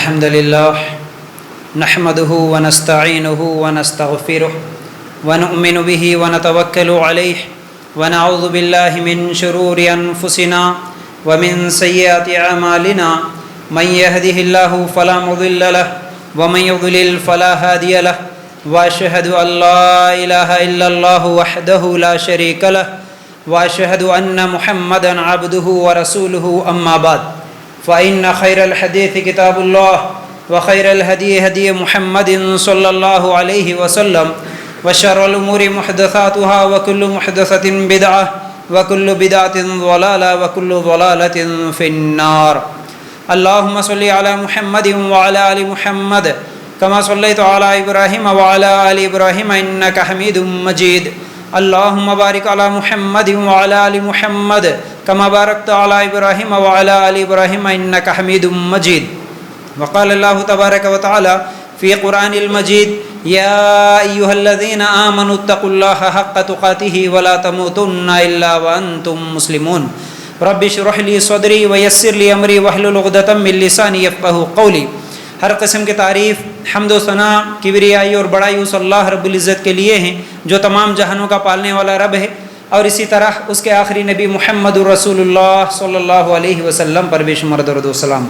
الحمد لله نحمده ونستعينه ونستغفره ونؤمن به ونتوكل عليه ونعوذ بالله من شرور أنفسنا ومن سيئات أعمالنا من يهده الله فلا مضل له ومن يضلل فلا هادي له وأشهد أن لا إله إلا الله وحده لا شريك له وأشهد أن محمدا عبده ورسوله أما بعد فإن خير الحديث كتاب الله وخير الهدي هدي محمد صلى الله عليه وسلم وشر الأمور محدثاتها وكل محدثة بدعة وكل بدعة ضلالة وكل ضلالة في النار. اللهم صل على محمد وعلى آل محمد كما صليت على إبراهيم وعلى آل إبراهيم إنك حميد مجيد. اللهم بارك على محمد وعلى آل محمد كما باركت على إبراهيم وعلى آل إبراهيم إنك حميد مجيد. وقال الله تبارك وتعالى في قرآن المجيد: يا أيها الذين آمنوا اتقوا الله حق تقاته ولا تموتن إلا وأنتم مسلمون. رب اشرح لي صدري ويسر لي أمري واحلل عقدة من لساني يفقهوا قولي. ہر قسم کی تعریف، حمد و ثنا، کبریائی اور بڑائی اس اللہ رب العزت کے لیے ہیں جو تمام جہانوں کا پالنے والا رب ہے، اور اسی طرح اس کے آخری نبی محمد رسول اللہ صلی اللہ علیہ وسلم پر بے شمار درود و سلام.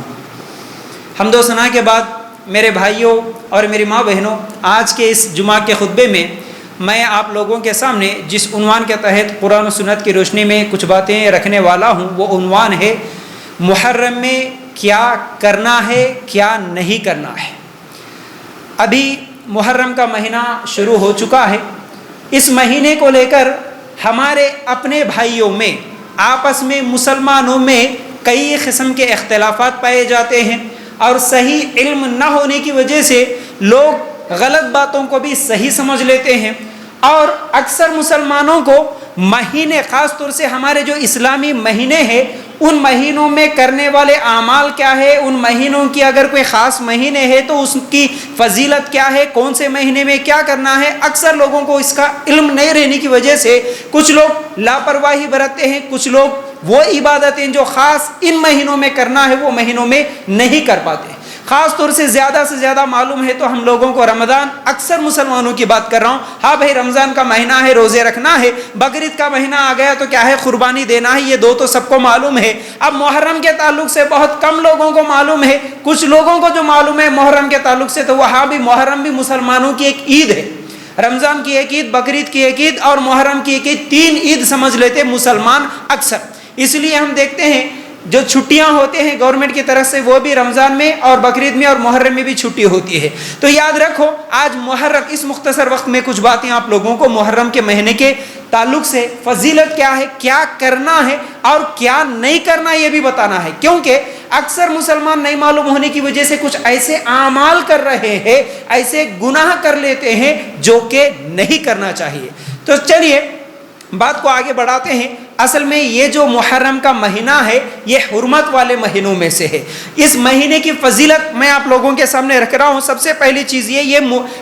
حمد و ثنا کے بعد میرے بھائیوں اور میری ماں بہنوں، آج کے اس جمعہ کے خطبے میں آپ لوگوں کے سامنے جس عنوان کے تحت قرآن و سنت کی روشنی میں کچھ باتیں رکھنے والا ہوں، وہ عنوان ہے محرم میں کیا کرنا ہے، کیا نہیں کرنا ہے. ابھی محرم کا مہینہ شروع ہو چکا ہے. اس مہینے کو لے کر ہمارے اپنے بھائیوں میں، آپس میں مسلمانوں میں کئی قسم کے اختلافات پائے جاتے ہیں، اور صحیح علم نہ ہونے کی وجہ سے لوگ غلط باتوں کو بھی صحیح سمجھ لیتے ہیں. اور اکثر مسلمانوں کو مہینے، خاص طور سے ہمارے جو اسلامی مہینے ہیں، ان مہینوں میں کرنے والے اعمال کیا ہے، ان مہینوں کی اگر کوئی خاص مہینے ہے تو اس کی فضیلت کیا ہے، کون سے مہینے میں کیا کرنا ہے، اکثر لوگوں کو اس کا علم نہیں رہنے کی وجہ سے کچھ لوگ لاپرواہی برتتے ہیں. کچھ لوگ وہ عبادتیں جو خاص ان مہینوں میں کرنا ہے وہ مہینوں میں نہیں کر پاتے. خاص طور سے زیادہ معلوم ہے تو ہم لوگوں کو رمضان، اکثر مسلمانوں کی بات کر رہا ہوں، ہاں بھائی رمضان کا مہینہ ہے، روزے رکھنا ہے. بقرعید کا مہینہ آ گیا تو کیا ہے، قربانی دینا ہے. یہ دو تو سب کو معلوم ہے. اب محرم کے تعلق سے بہت کم لوگوں کو معلوم ہے. کچھ لوگوں کو جو معلوم ہے محرم کے تعلق سے، تو وہاں بھی محرم بھی مسلمانوں کی ایک عید ہے. رمضان کی ایک عید، بقرعید کی ایک عید اور محرم کی ایک عید، 3 عید سمجھ لیتے مسلمان اکثر. اس لیے ہم دیکھتے ہیں جو چھٹیاں ہوتے ہیں گورنمنٹ کی طرف سے، وہ بھی رمضان میں اور بقرعید میں اور محرم میں بھی چھٹی ہوتی ہے. تو یاد رکھو، آج محرم، اس مختصر وقت میں کچھ باتیں آپ لوگوں کو محرم کے مہینے کے تعلق سے، فضیلت کیا ہے، کیا کرنا ہے اور کیا نہیں کرنا، یہ بھی بتانا ہے. کیونکہ اکثر مسلمان نہیں معلوم ہونے کی وجہ سے کچھ ایسے اعمال کر رہے ہیں، ایسے گناہ کر لیتے ہیں جو کہ نہیں کرنا چاہیے. تو چلیے بات کو آگے بڑھاتے ہیں. اصل میں یہ جو محرم کا مہینہ ہے، یہ حرمت والے مہینوں میں سے ہے. اس مہینے کی فضیلت میں آپ لوگوں کے سامنے رکھ رہا ہوں. سب سے پہلی چیز یہ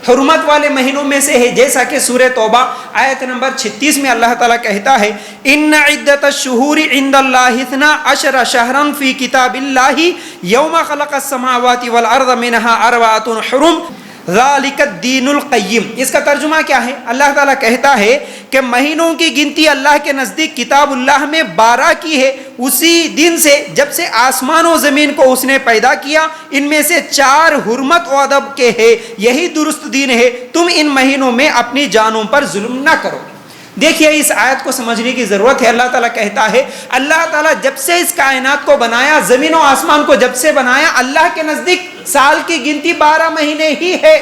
حرمت والے مہینوں میں سے ہے. جیسا کہ سورہ توبہ آیت نمبر 36 میں اللہ تعالیٰ کہتا ہے: ان عدت الشہور عند اللہ 12 شہرا فی کتاب اللہ یوم خلق السماوات والارض منها 4 حرم ذالک الدین القیم. اس کا ترجمہ کیا ہے؟ اللہ تعالیٰ کہتا ہے کہ مہینوں کی گنتی اللہ کے نزدیک کتاب اللہ میں 12 کی ہے، اسی دن سے جب سے آسمان و زمین کو اس نے پیدا کیا. ان میں سے 4 حرمت و ادب کے ہیں. یہی درست دین ہے. تم ان مہینوں میں اپنی جانوں پر ظلم نہ کرو. دیکھیے اس آیت کو سمجھنے کی ضرورت ہے. اللہ تعالیٰ کہتا ہے، اللہ تعالیٰ جب سے اس کائنات کو بنایا، زمین و آسمان کو جب سے بنایا، اللہ کے نزدیک سال کی گنتی 12 مہینے ہی ہے،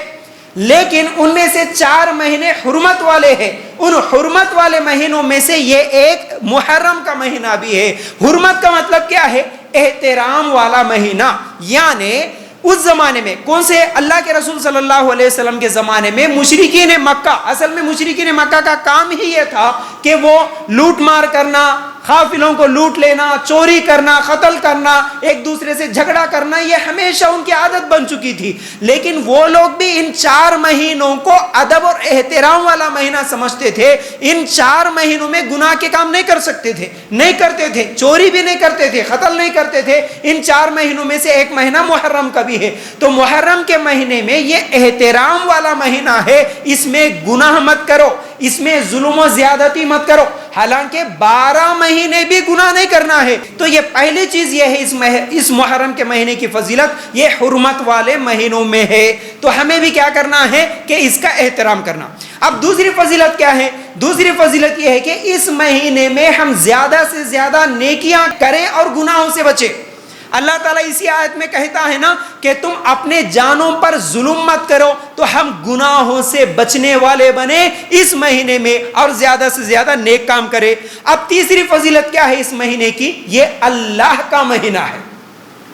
لیکن ان میں سے 4 مہینے حرمت والے ہیں. ان حرمت والے مہینوں میں سے یہ ایک محرم کا مہینہ بھی ہے. حرمت کا مطلب کیا ہے؟ احترام والا مہینہ. یعنی اس زمانے میں، کون سے؟ اللہ کے رسول صلی اللہ علیہ وسلم کے زمانے میں مشرکین مکہ، اصل میں مشرکین مکہ کا کام ہی یہ تھا کہ وہ لوٹ مار کرنا، غافلوں کو لوٹ لینا، چوری کرنا، قتل کرنا، ایک دوسرے سے جھگڑا کرنا، یہ ہمیشہ ان کی عادت بن چکی تھی. لیکن وہ لوگ بھی ان 4 مہینوں کو ادب اور احترام والا مہینہ سمجھتے تھے. ان 4 مہینوں میں گناہ کے کام نہیں کر سکتے تھے، نہیں کرتے تھے، چوری بھی نہیں کرتے تھے، قتل نہیں کرتے تھے. ان 4 مہینوں میں سے ایک مہینہ محرم کا بھی ہے. تو محرم کے مہینے میں یہ احترام والا مہینہ ہے، اس میں گناہ مت کرو، اس میں ظلم و زیادتی مت کرو. حالانکہ 12 مہینے بھی گناہ نہیں کرنا ہے. تو یہ پہلی چیز یہ ہے اس محرم کے مہینے کی فضیلت، یہ حرمت والے مہینوں میں ہے. تو ہمیں بھی کیا کرنا ہے کہ اس کا احترام کرنا. اب دوسری فضیلت کیا ہے؟ دوسری فضیلت یہ ہے کہ اس مہینے میں ہم زیادہ سے زیادہ نیکیاں کریں اور گناہوں سے بچیں. اللہ تعالیٰ اسی آیت میں کہتا ہے نا کہ تم اپنے جانوں پر ظلم مت کرو. تو ہم گناہوں سے بچنے والے بنے اس مہینے میں اور زیادہ سے زیادہ نیک کام کرے. اب تیسری فضیلت کیا ہے اس مہینے کی؟ یہ اللہ کا مہینہ ہے.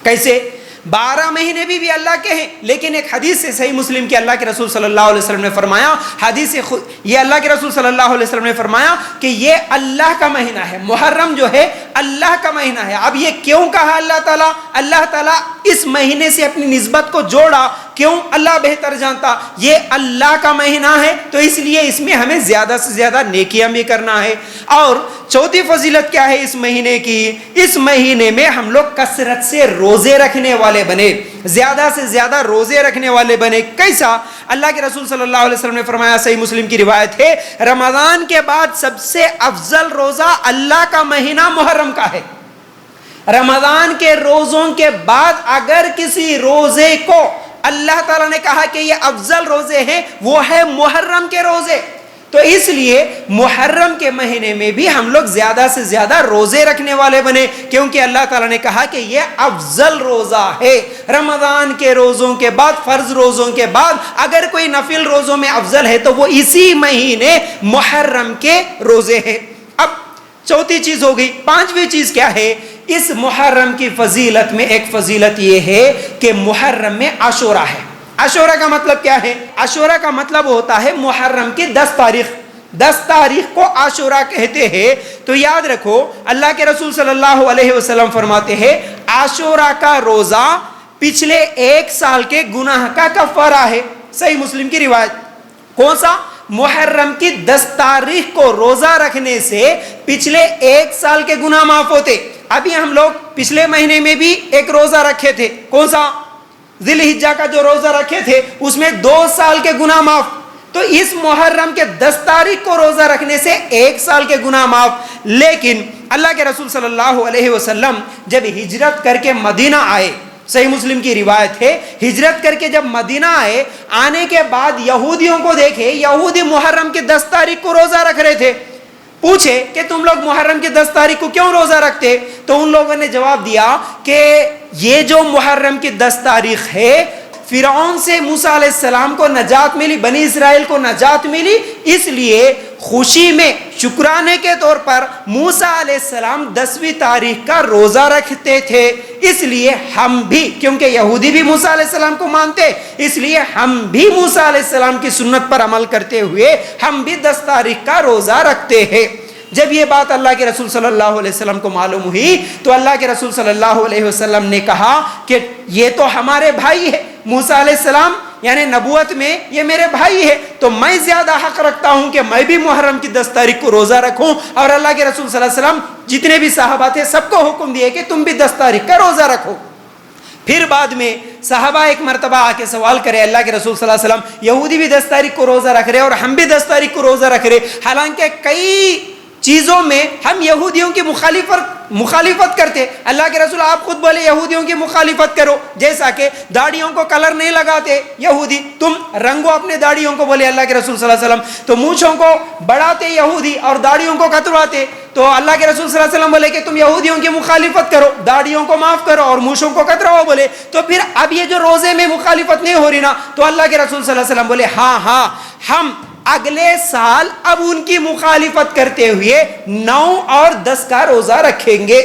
کیسے؟ 12 مہینے بھی اللہ کے ہیں، لیکن ایک حدیث سے صحیح مسلم کی اللہ کے رسول صلی اللہ علیہ وسلم نے فرمایا، یہ اللہ کے رسول صلی اللہ علیہ وسلم نے فرمایا کہ یہ اللہ کا مہینہ ہے. محرم جو ہے اللہ کا مہینہ ہے. اب یہ کیوں کہا اللہ تعالیٰ اس مہینے سے اپنی نسبت کو جوڑا؟ کیوں؟ اللہ بہتر جانتا. یہ اللہ کا مہینہ ہے تو اس لیے اس میں ہمیں زیادہ سے زیادہ نیکیاں بھی کرنا ہے. اور چوتھی فضیلت کیا ہے اس مہینے کی؟ اس مہینے میں ہم لوگ کثرت سے روزے رکھنے والے بنے، زیادہ سے زیادہ روزے رکھنے والے بنے. کیسا؟ اللہ کے رسول صلی اللہ علیہ وسلم نے فرمایا، صحیح مسلم کی روایت ہے، رمضان کے بعد سب سے افضل روزہ اللہ کا مہینہ محرم کا ہے. رمضان کے روزوں کے بعد اگر کسی روزے کو اللہ تعالیٰ نے کہا کہ یہ افضل روزے ہیں، وہ ہے محرم کے روزے. تو اس لیے محرم کے مہینے میں بھی ہم لوگ زیادہ سے زیادہ روزے رکھنے والے بنے، کیونکہ اللہ تعالیٰ نے کہا کہ یہ افضل روزہ ہے. رمضان کے روزوں کے بعد، فرض روزوں کے بعد اگر کوئی نفل روزوں میں افضل ہے تو وہ اسی مہینے محرم کے روزے ہیں. اب چوتھی چیز ہو گئی. پانچویں چیز کیا ہے اس محرم کی فضیلت میں؟ ایک فضیلت یہ ہے کہ محرم میں عاشورہ ہے. عاشورہ کا مطلب کیا ہے؟ عاشورہ کا مطلب ہوتا ہے محرم کی 10 تاریخ. 10 تاریخ کو عاشورہ کہتے ہیں. تو یاد رکھو اللہ کے رسول صلی اللہ علیہ وسلم فرماتے ہیں عاشورہ کا روزہ پچھلے 1 سال کے گناہ کا کفارہ ہے. صحیح مسلم کی روایت. کون سا؟ محرم کی 10 تاریخ کو روزہ رکھنے سے پچھلے 1 سال کے گناہ معاف ہوتے. ابھی ہم لوگ پچھلے مہینے میں بھی ایک روزہ رکھے تھے. کون سا؟ ذی الحجہ کا جو روزہ رکھے تھے اس میں 2 سال کے گناہ معاف. تو اس محرم کے 10 تاریخ کو روزہ رکھنے سے 1 سال کے گناہ معاف. لیکن اللہ کے رسول صلی اللہ علیہ وسلم جب ہجرت کر کے مدینہ آئے، صحیح مسلم کی روایت ہے، ہجرت کر کے جب مدینہ آئے، آنے کے بعد یہودیوں کو دیکھے، یہودی محرم کے 10 تاریخ کو روزہ رکھ رہے تھے. پوچھے کہ تم لوگ محرم کی 10 تاریخ کو کیوں روزہ رکھتے؟ تو ان لوگوں نے جواب دیا کہ یہ جو محرم کی 10 تاریخ ہے، فرعون سے موسیٰ علیہ السلام کو نجات ملی، بنی اسرائیل کو نجات ملی، اس لیے خوشی میں شکرانے کے طور پر موسیٰ علیہ السلام 10ویں تاریخ کا روزہ رکھتے تھے. اس لیے ہم بھی، کیونکہ یہودی بھی موسیٰ علیہ السلام کو مانتے، اس لیے ہم بھی موسیٰ علیہ السلام کی سنت پر عمل کرتے ہوئے ہم بھی 10 تاریخ کا روزہ رکھتے ہیں. جب یہ بات اللہ کے رسول صلی اللہ علیہ وسلم کو معلوم ہوئی تو اللہ کے رسول صلی اللہ علیہ وسلم نے کہا کہ یہ تو ہمارے بھائی ہے، موسیٰ علیہ السلام یعنی نبوت میں یہ میرے بھائی ہے، تو میں زیادہ حق رکھتا ہوں کہ میں بھی محرم کی 10 تاریخ کو روزہ رکھوں. اور اللہ کے رسول صلی اللہ علیہ وسلم جتنے بھی صحابہ تھے سب کو حکم دیے کہ تم بھی 10 تاریخ کا روزہ رکھو. پھر بعد میں صحابہ ایک مرتبہ آ کے سوال کرے اللہ کے رسول صلی اللہ علیہ وسلم، یہودی بھی 10 تاریخ کو روزہ رکھ رہے اور ہم بھی 10 تاریخ کو روزہ رکھ رہے، حالانکہ کئی چیزوں میں ہم یہودیوں کی مخالفت کرتے. اللہ کے رسول آپ خود بولے یہودیوں کی مخالفت کرو، جیسا کہ داڑھیوں کو کلر نہیں لگاتے یہودی، تم رنگو اپنے داڑھیوں کو، بولے اللہ کے رسول صلی اللہ علیہ وسلم. تو مونچھوں کو بڑھاتے یہودی اور داڑھیوں کو کترواتے، تو اللہ کے رسول صلی اللہ علیہ وسلم بولے کہ تم یہودیوں کی مخالفت کرو، داڑھیوں کو معاف کرو اور مونچھوں کو کتراؤ. بولے تو پھر اب یہ جو روزے میں مخالفت نہیں ہو رہی نا، تو اللہ کے رسول صلی اللہ علیہ وسلم بولے ہاں ہم اگلے سال اب ان کی مخالفت کرتے ہوئے 9 اور 10 کا روزہ رکھیں گے.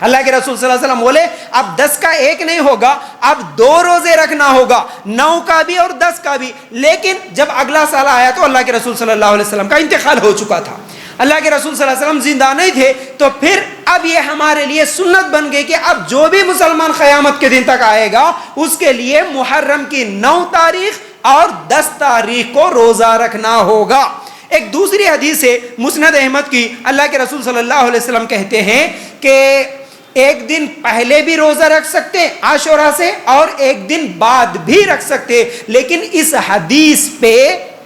اللہ کے رسول صلی اللہ علیہ وسلم بولے اب 10 کا ایک نہیں ہوگا، اب 2 روزے رکھنا ہوگا، 9 کا بھی اور 10 کا بھی. لیکن جب اگلا سال آیا تو اللہ کے رسول صلی اللہ علیہ وسلم کا انتقال ہو چکا تھا. اللہ کے رسول صلی اللہ علیہ وسلم زندہ نہیں تھے، تو پھر اب یہ ہمارے لیے سنت بن گئی کہ اب جو بھی مسلمان قیامت کے دن تک آئے گا اس کے لیے محرم کی 9 تاریخ اور 10 تاریخ کو روزہ رکھنا ہوگا۔ ایک دوسری حدیث ہے مسند احمد کی، اللہ کے رسول صلی اللہ علیہ وسلم کہتے ہیں کہ ایک دن پہلے بھی روزہ رکھ سکتے عاشورہ سے اور ایک دن بعد بھی رکھ سکتے، لیکن اس حدیث پہ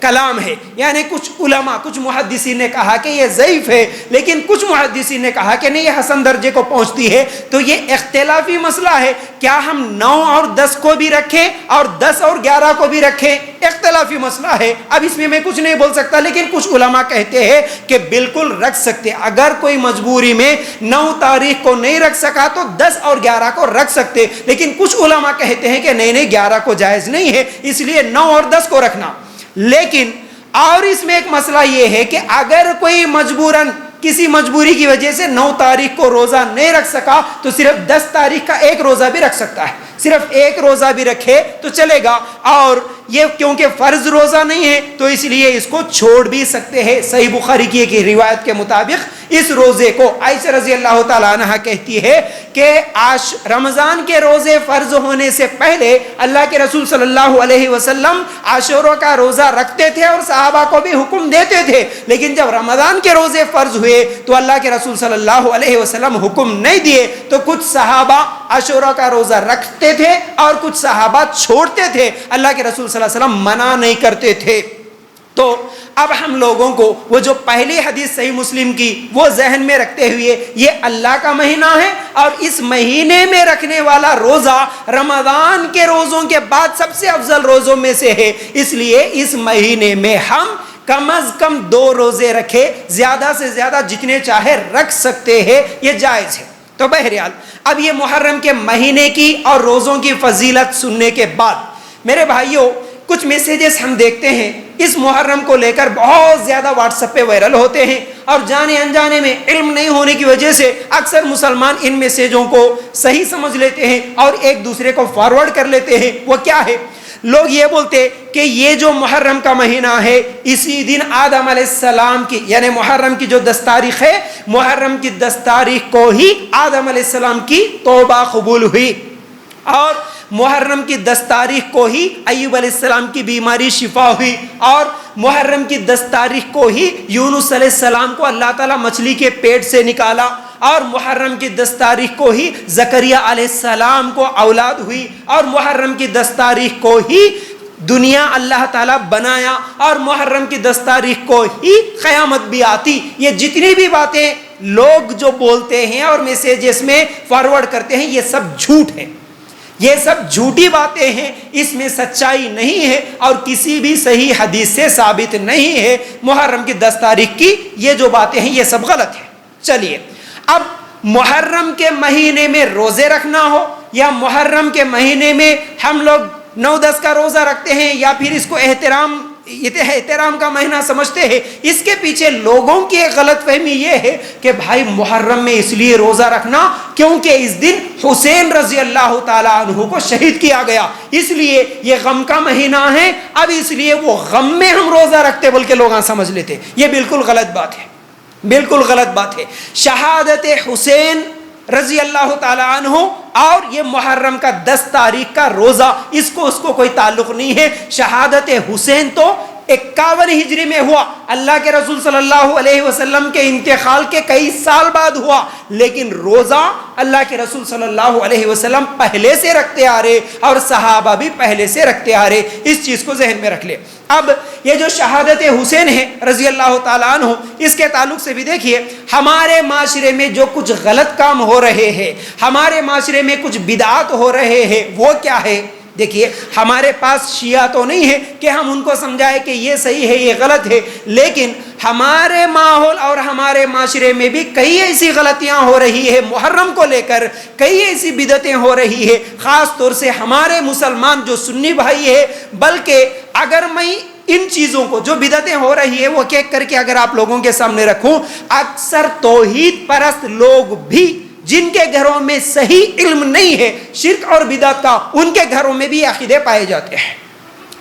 کلام ہے، یعنی کچھ علماء کچھ محدثین نے کہا کہ یہ ضعیف ہے، لیکن کچھ محدثین نے کہا کہ نہیں یہ حسن درجے کو پہنچتی ہے۔ تو یہ اختلافی مسئلہ ہے، کیا ہم 9 اور 10 کو بھی رکھیں اور 10 اور 11 کو بھی رکھیں؟ اختلافی مسئلہ ہے، اب اس میں کچھ نہیں بول سکتا، لیکن کچھ علماء کہتے ہیں کہ بالکل رکھ سکتے، اگر کوئی مجبوری میں 9 تاریخ کو نہیں رکھ سکا تو 10 اور 11 کو رکھ سکتے، لیکن کچھ علماء کہتے ہیں کہ نہیں 11 کو جائز نہیں ہے، اس لیے 9 اور 10 کو رکھنا۔ لیکن اور اس میں ایک مسئلہ یہ ہے کہ اگر کوئی مجبوراً کسی مجبوری کی وجہ سے 9 تاریخ کو روزہ نہیں رکھ سکا تو صرف 10 تاریخ کا ایک روزہ بھی رکھ سکتا ہے، صرف ایک روزہ بھی رکھے تو چلے گا، اور یہ کیونکہ فرض روزہ نہیں ہے تو اس لیے اس کو چھوڑ بھی سکتے ہیں۔ صحیح بخاری کی ایک روایت کے مطابق اس روزے کو عائشہ رضی اللہ تعالیٰ عنہ کہتی ہے کہ رمضان کے روزے فرض ہونے سے پہلے اللہ کے رسول صلی اللہ علیہ وسلم عاشورہ کا روزہ رکھتے تھے اور صحابہ کو بھی حکم دیتے تھے، لیکن جب رمضان کے روزے فرض ہوئے تو اللہ کے رسول صلی اللہ علیہ وسلم حکم نہیں دیے، تو کچھ صحابہ عاشورہ کا روزہ رکھتے تھے اور کچھ صحابہ چھوڑتے تھے، اللہ کے رسول صلی اللہ علیہ وسلم منع نہیں کرتے تھے۔ تو اب ہم لوگوں کو وہ جو پہلی حدیث صحیح مسلم کی وہ ذہن میں رکھتے ہوئے، یہ اللہ کا مہینہ ہے اور اس مہینے میں رکھنے والا روزہ رمضان کے روزوں کے بعد سب سے افضل روزوں میں سے ہے، اس لیے اس مہینے میں ہم کم از کم 2 روزے رکھے، زیادہ سے زیادہ جتنے چاہے رکھ سکتے ہیں، یہ جائز ہے۔ تو بہرحال اب یہ محرم کے مہینے کی اور روزوں کی فضیلت سننے کے بعد میرے بھائیوں کچھ میسیجز ہم دیکھتے ہیں اس محرم کو لے کر بہت زیادہ واٹس ایپ پہ وائرل ہوتے ہیں، اور جانے انجانے میں علم نہیں ہونے کی وجہ سے اکثر مسلمان ان میسیجوں کو صحیح سمجھ لیتے ہیں اور ایک دوسرے کو فارورڈ کر لیتے ہیں۔ وہ کیا ہے؟ لوگ یہ بولتے کہ یہ جو محرم کا مہینہ ہے اسی دن آدم علیہ السلام کی، یعنی محرم کی جو 10 تاریخ ہے، محرم کی 10 تاریخ کو ہی آدم علیہ السلام کی توبہ قبول ہوئی، اور محرم کی 10 تاریخ کو ہی ایوب علیہ السلام کی بیماری شفا ہوئی، اور محرم کی 10 تاریخ کو ہی یونس علیہ السلام کو اللہ تعالیٰ مچھلی کے پیٹ سے نکالا، اور محرم کی 10 تاریخ کو ہی زکریا علیہ السلام کو اولاد ہوئی، اور محرم کی 10 تاریخ کو ہی دنیا اللہ تعالیٰ بنایا، اور محرم کی 10 تاریخ کو ہی قیامت بھی آتی۔ یہ جتنی بھی باتیں لوگ جو بولتے ہیں اور میسیجز میں فارورڈ کرتے ہیں یہ سب جھوٹ ہے، یہ سب جھوٹی باتیں ہیں، اس میں سچائی نہیں ہے اور کسی بھی صحیح حدیث سے ثابت نہیں ہے۔ محرم کی 10 تاریخ کی یہ جو باتیں ہیں یہ سب غلط ہیں۔ چلیے اب محرم کے مہینے میں روزے رکھنا ہو یا محرم کے مہینے میں ہم لوگ 9-10 کا روزہ رکھتے ہیں یا پھر اس کو احترام کا مہینہ سمجھتے ہیں، اس کے پیچھے لوگوں کی ایک غلط فہمی یہ ہے کہ بھائی محرم میں اس لیے روزہ رکھنا کیونکہ اس دن حسین رضی اللہ تعالیٰ عنہ کو شہید کیا گیا، اس لیے یہ غم کا مہینہ ہے، اب اس لیے وہ غم میں ہم روزہ رکھتے، بلکہ لوگ سمجھ لیتے۔ یہ بالکل غلط بات ہے، بالکل غلط بات ہے۔ شہادت حسین رضی اللہ تعالیٰ عنہ اور یہ محرم کا 10 تاریخ کا روزہ اس کو کوئی تعلق نہیں ہے۔ شہادت حسین تو 51 ہجری میں ہوا، اللہ کے رسول صلی اللہ علیہ وسلم کے انتقال کے کئی سال بعد ہوا، لیکن روزہ اللہ کے رسول صلی اللہ علیہ وسلم پہلے سے رکھتے آ رہے اور صحابہ بھی پہلے سے رکھتے آ رہے، اس چیز کو ذہن میں رکھ لے۔ اب یہ جو شہادت حسین ہے رضی اللہ تعالیٰ عنہ، اس کے تعلق سے بھی دیکھیے ہمارے معاشرے میں جو کچھ غلط کام ہو رہے ہیں، ہمارے معاشرے میں کچھ بدعات ہو رہے ہیں، وہ کیا ہے؟ دیکھیے ہمارے پاس شیعہ تو نہیں ہے کہ ہم ان کو سمجھائے کہ یہ صحیح ہے یہ غلط ہے، لیکن ہمارے ماحول اور ہمارے معاشرے میں بھی کئی ایسی غلطیاں ہو رہی ہے، محرم کو لے کر کئی ایسی بدعتیں ہو رہی ہے، خاص طور سے ہمارے مسلمان جو سنی بھائی ہے۔ بلکہ اگر میں ان چیزوں کو جو بدعتیں ہو رہی ہے وہ ایک کر کے اگر آپ لوگوں کے سامنے رکھوں، اکثر توحید پرست لوگ بھی جن کے گھروں میں صحیح علم نہیں ہے شرک اور بدعت کا، ان کے گھروں میں بھی عقیدے پائے جاتے ہیں۔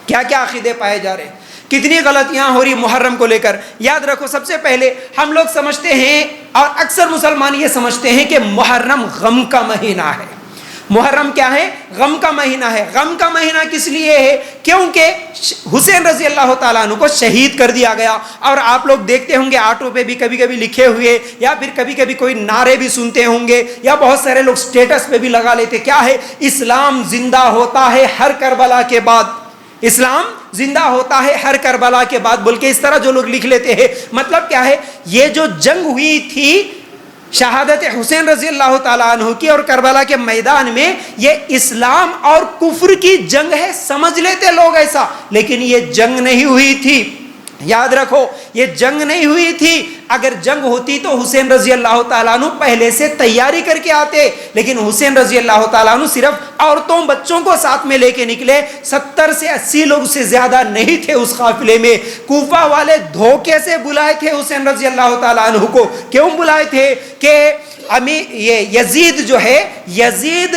کیا کیا عقیدے پائے جا رہے ہیں؟ کتنی غلطیاں ہو رہی محرم کو لے کر. یاد رکھو سب سے پہلے ہم لوگ سمجھتے ہیں اور اکثر مسلمان یہ سمجھتے ہیں کہ محرم غم کا مہینہ ہے. محرم کیا ہے؟ غم کا مہینہ ہے. غم کا مہینہ کس لیے ہے؟ کیونکہ حسین رضی اللہ تعالیٰ عنہ کو شہید کر دیا گیا. اور آپ لوگ دیکھتے ہوں گے آٹو پہ بھی کبھی کبھی لکھے ہوئے, یا پھر کبھی کبھی کوئی نعرے بھی سنتے ہوں گے, یا بہت سارے لوگ سٹیٹس پہ بھی لگا لیتے, کیا ہے؟ اسلام زندہ ہوتا ہے ہر کربلا کے بعد. اسلام زندہ ہوتا ہے ہر کربلا کے بعد بول کے اس طرح جو لوگ لکھ لیتے ہیں. مطلب کیا ہے؟ یہ جو جنگ ہوئی تھی شہادت حسین رضی اللہ تعالیٰ عنہ کی اور کربلا کے میدان میں, یہ اسلام اور کفر کی جنگ ہے سمجھ لیتے لوگ ایسا, لیکن یہ جنگ نہیں ہوئی تھی. یاد رکھو یہ جنگ نہیں ہوئی تھی. اگر جنگ ہوتی تو حسین رضی اللہ تعالیٰ عنہ پہلے سے تیاری کر کے آتے, لیکن حسین رضی اللہ تعالیٰ عنہ صرف عورتوں بچوں کو ساتھ میں لے کے نکلے. 70 سے 80 لوگ سے زیادہ نہیں تھے اس قافلے میں. کوفہ والے دھوکے سے بلائے تھے حسین رضی اللہ تعالیٰ عنہ کو. کیوں بلائے تھے؟ کہ یہ یزید جو ہے, یزید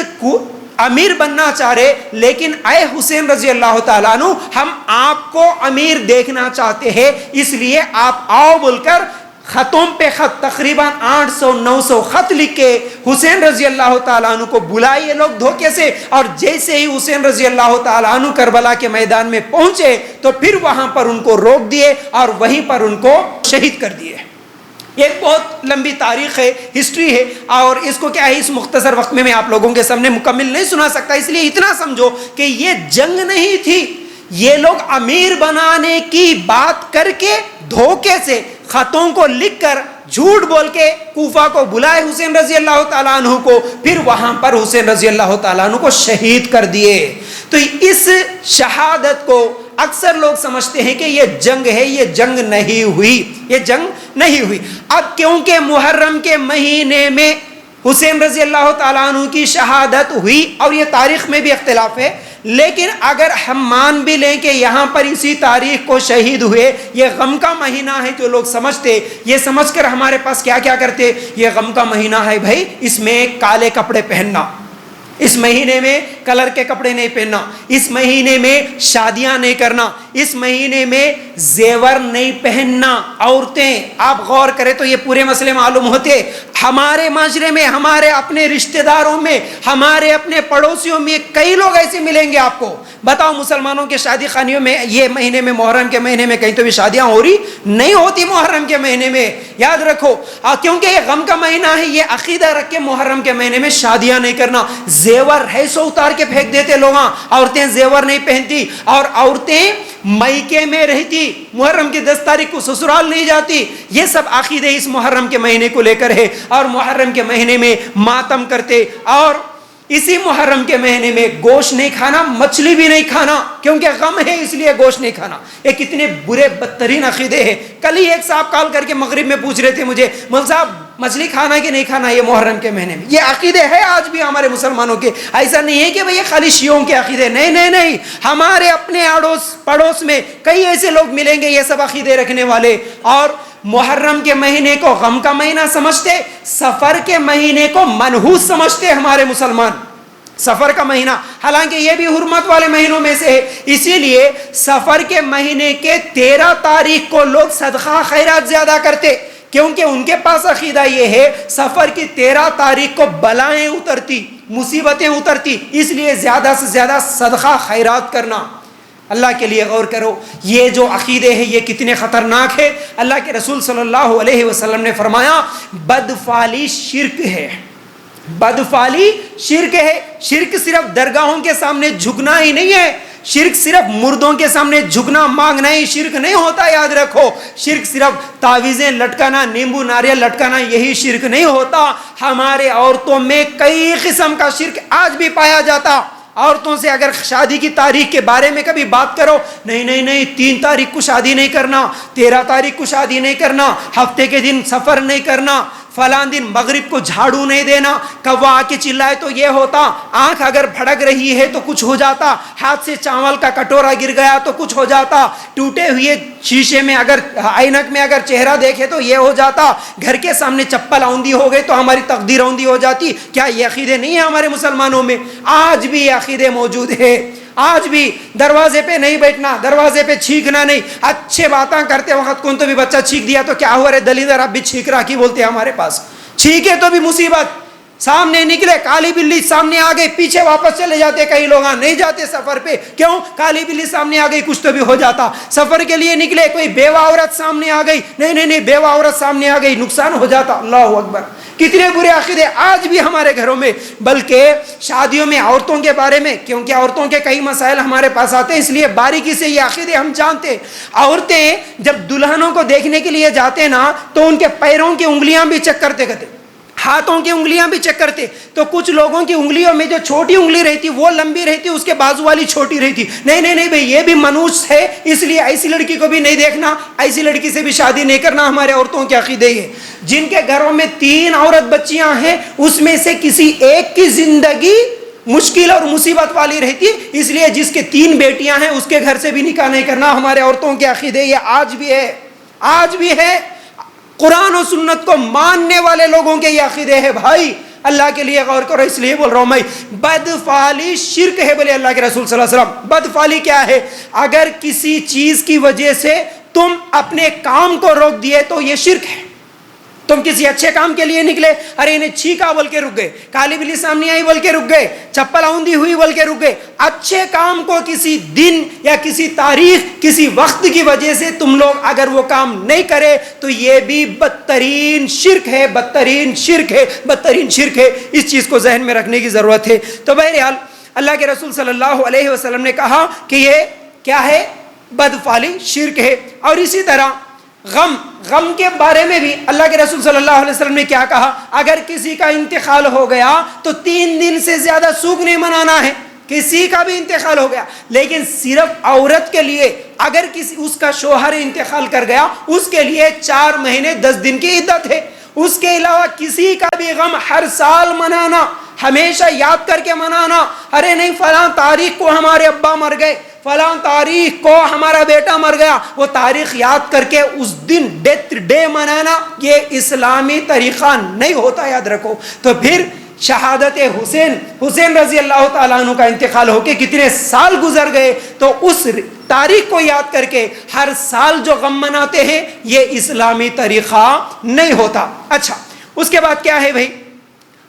امیر بننا چاہ رہے, لیکن اے حسین رضی اللہ تعالیٰ عنہ ہم آپ کو امیر دیکھنا چاہتے ہیں, اس لیے آپ آؤ بول کر خطوں پہ خط تقریباً 800-900 خط لکھ کے حسین رضی اللہ تعالیٰ عنہ کو بلائے یہ لوگ دھوکے سے. اور جیسے ہی حسین رضی اللہ تعالیٰ عنہ کربلا کے میدان میں پہنچے تو پھر وہاں پر ان کو روک دیے اور وہیں پر ان کو شہید کر دیے. یہ ایک بہت لمبی تاریخ ہے, ہسٹری ہے, اور اس کو کیا ہے اس مختصر وقت میں آپ لوگوں کے سامنے مکمل نہیں سنا سکتا. اس لیے اتنا سمجھو کہ یہ جنگ نہیں تھی, یہ لوگ امیر بنانے کی بات کر کے دھوکے سے خطوں کو لکھ کر جھوٹ بول کے کوفہ کو بلائے حسین رضی اللہ تعالیٰ عنہ کو, پھر وہاں پر حسین رضی اللہ تعالیٰ عنہ کو شہید کر دیے. تو اس شہادت کو اکثر لوگ سمجھتے ہیں کہ یہ جنگ ہے, یہ جنگ نہیں ہوئی, یہ جنگ نہیں ہوئی. اب کیونکہ محرم کے مہینے میں حسین رضی اللہ تعالیٰ عنہ کی شہادت ہوئی, اور یہ تاریخ میں بھی اختلاف ہے, لیکن اگر ہم مان بھی لیں کہ یہاں پر اسی تاریخ کو شہید ہوئے, یہ غم کا مہینہ ہے جو لوگ سمجھتے, یہ سمجھ کر ہمارے پاس کیا کیا کرتے, یہ غم کا مہینہ ہے بھائی, اس میں کالے کپڑے پہننا, اس مہینے میں کلر کے کپڑے نہیں پہننا, اس مہینے میں شادیاں نہیں کرنا, اس مہینے میں زیور نہیں پہننا. عورتیں آپ غور کریں تو یہ پورے مسئلے معلوم ہوتے. ہمارے معاشرے میں, ہمارے اپنے رشتہ داروں میں, ہمارے اپنے پڑوسیوں میں کئی لوگ ایسے ملیں گے آپ کو. بتاؤ مسلمانوں کے شادی خانیوں میں یہ مہینے میں, محرم کے مہینے میں کہیں تو بھی شادیاں ہو رہی نہیں ہوتی محرم کے مہینے میں. یاد رکھو کیونکہ یہ غم کا مہینہ ہے, یہ عقیدہ رکھ کے محرم کے مہینے میں شادیاں نہیں کرنا. زیور ہے سو اتار کے پھینک دیتے لوگ, عورتیں زیور نہیں پہنتی, اور عورتیں میکے میں رہتی, محرم کی 10 تاریخ کو سسرال نہیں جاتی. یہ سب عقیدے اس محرم کے مہینے کو لے کر ہے, اور محرم کے مہینے میں ماتم کرتے. اور اسی محرم کے مہینے میں گوشت نہیں کھانا, مچھلی بھی نہیں کھانا, کیونکہ غم ہے اس لیے گوشت نہیں کھانا. یہ کتنے برے بدترین عقیدے ہیں. کل ہی ایک صاحب کال کر کے مغرب میں پوچھ رہے تھے مجھے, مول صاحب مچھلی کھانا کہ نہیں کھانا یہ محرم کے مہینے میں. یہ عقیدے ہے آج بھی ہمارے مسلمانوں کے. ایسا نہیں ہے کہ یہ خالی شیعوں کے عقیدے, نہیں نہیں نہیں, ہمارے اپنے اڑوس پڑوس میں کئی ایسے لوگ ملیں گے یہ سب عقیدے رکھنے والے. اور محرم کے مہینے کو غم کا مہینہ سمجھتے, سفر کے مہینے کو منحوس سمجھتے ہمارے مسلمان. سفر کا مہینہ, حالانکہ یہ بھی حرمت والے مہینوں میں سے ہے, اسی لیے سفر کے مہینے کے 13 تاریخ کو لوگ صدقہ خیرات زیادہ کرتے, کیونکہ ان کے پاس عقیدہ یہ ہے سفر کی 13 تاریخ کو بلائیں اترتی, مصیبتیں اترتی, اس لیے زیادہ سے زیادہ صدقہ خیرات کرنا. اللہ کے لیے غور کرو, یہ جو عقیدے ہیں یہ کتنے خطرناک ہے. اللہ کے رسول صلی اللہ علیہ وسلم نے فرمایا بدفعلی شرک ہے, بدفعلی شرک ہے. شرک صرف درگاہوں کے سامنے جھکنا ہی نہیں ہے, شرک صرف مردوں کے سامنے جھکنا مانگنا ہی شرک نہیں ہوتا. یاد رکھو شرک صرف تعویذیں لٹکانا, نیمبو ناریل لٹکانا یہی شرک نہیں ہوتا. ہمارے عورتوں میں کئی قسم کا شرک آج بھی پایا جاتا. عورتوں سے اگر شادی کی تاریخ کے بارے میں کبھی بات کرو, نہیں نہیں نہیں 3 تاریخ کو شادی نہیں کرنا, 13 تاریخ کو شادی نہیں کرنا, ہفتے کے دن سفر نہیں کرنا, فلاں دن مغرب کو جھاڑو نہیں دینا. کوا آ کے چلائے تو یہ ہوتا, آنکھ اگر بھڑک رہی ہے تو کچھ ہو جاتا, ہاتھ سے چاول کا کٹورا گر گیا تو کچھ ہو جاتا, ٹوٹے ہوئے شیشے میں اگر آئینک میں اگر چہرہ دیکھے تو یہ ہو جاتا, گھر کے سامنے چپل اوندھی ہو گئی تو ہماری تقدیر اوندھی ہو جاتی. کیا یہ عقیدے نہیں ہیں ہمارے مسلمانوں میں؟ آج بھی یہ عقیدے موجود ہے. آج بھی دروازے پہ نہیں بیٹھنا، دروازے پہ چھینکنا نہیں. اچھے باتیں کرتے وقت کون تو بھی بچہ چھینک دیا تو کیا ہوا رے دلیدر اب بھی چھینک رہا کی بولتے ہیں ہمارے پاس. چھینکے تو بھی مصیبت. سامنے نکلے کالی بلی سامنے آ گئی پیچھے واپس چلے جاتے. کئی لوگ نہیں جاتے سفر پہ، کیوں؟ کالی بلی سامنے آ گئی کچھ تو بھی ہو جاتا. سفر کے لیے نکلے کوئی بیوہ عورت سامنے آ گئی، نہیں بیوہ عورت سامنے آ گئی نقصان ہو جاتا. اللہ اکبر. کتنے برے عقیدے آج بھی ہمارے گھروں میں. بلکہ شادیوں میں عورتوں کے بارے میں، کیونکہ عورتوں کے کئی مسائل ہمارے پاس آتے ہیں اس لیے باریکی سے یہ عقیدے ہم جانتے ہیں. عورتیں جب دلہنوں کو دیکھنے کے لیے جاتے نا تو ان کے پیروں کی انگلیاں بھی چیک کرتے کرتے، ہاتھوں کی انگلیاں بھی چیک کرتے. تو کچھ لوگوں کی انگلیوں میں جو چھوٹی انگلی رہتی وہ لمبی رہتی، اس کے بازو والی چھوٹی رہتی. نہیں بھئی یہ بھی منوس ہے، اس لیے ایسی لڑکی کو بھی نہیں دیکھنا، ایسی لڑکی سے بھی شادی نہیں کرنا. ہمارے عورتوں کے عقیدے یہ. جن کے گھروں میں 3 عورت بچیاں ہیں اس میں سے کسی ایک کی زندگی مشکل اور مصیبت والی رہتی، اس لیے جس کے 3 بیٹیاں ہیں اس کے گھر سے بھی نکاح نہیں کرنا. ہمارے عورتوں کے عقیدے یہ آج بھی ہے، آج بھی ہے. قرآن و سنت کو ماننے والے لوگوں کے یہ عقیدے ہے. بھائی اللہ کے لیے غور کرو، اس لیے بول رہا ہوں میں. بدفعلی شرک ہے بولے اللہ کے رسول صلی اللہ علیہ وسلم. بدفعلی کیا ہے؟ اگر کسی چیز کی وجہ سے تم اپنے کام کو روک دیے تو یہ شرک ہے. تم کسی اچھے کام کے لیے نکلے، ارے انہیں چھینکا بول کے رک گئے، کالی بلی سامنے آئی بول کے رک گئے، چپل اوندھی ہوئی بول کے رک گئے. اچھے کام کو کسی دن یا کسی تاریخ کسی وقت کی وجہ سے تم لوگ اگر وہ کام نہیں کرے تو یہ بھی بدترین شرک ہے، بدترین شرک ہے، بدترین شرک ہے. اس چیز کو ذہن میں رکھنے کی ضرورت ہے. تو بہرحال اللہ کے رسول صلی اللہ علیہ وسلم نے کہا کہ یہ کیا ہے؟ بدفعلی شرک ہے. اور اسی طرح غم کے بارے میں بھی اللہ کے رسول صلی اللہ علیہ وسلم نے کیا کہا؟ اگر کسی کا انتقال ہو گیا تو 3 دن سے زیادہ سوگ نہیں منانا ہے. کسی کا بھی انتقال ہو گیا، لیکن صرف عورت کے لیے اگر اس کا شوہر انتقال کر گیا اس کے لیے 4 مہینے 10 دن کی عدت ہے. اس کے علاوہ کسی کا بھی غم ہر سال منانا، ہمیشہ یاد کر کے منانا. ارے نہیں فلاں تاریخ کو ہمارے ابا مر گئے، فلاں تاریخ کو ہمارا بیٹا مر گیا، وہ تاریخ یاد کر کے اس دن ڈیتھ ڈے منانا یہ اسلامی طریقہ نہیں ہوتا، یاد رکھو. تو پھر شہادت حسین رضی اللہ تعالیٰ عنہ کا انتقال ہو کے کتنے سال گزر گئے، تو اس تاریخ کو یاد کر کے ہر سال جو غم مناتے ہیں یہ اسلامی طریقہ نہیں ہوتا. اچھا اس کے بعد کیا ہے بھائی؟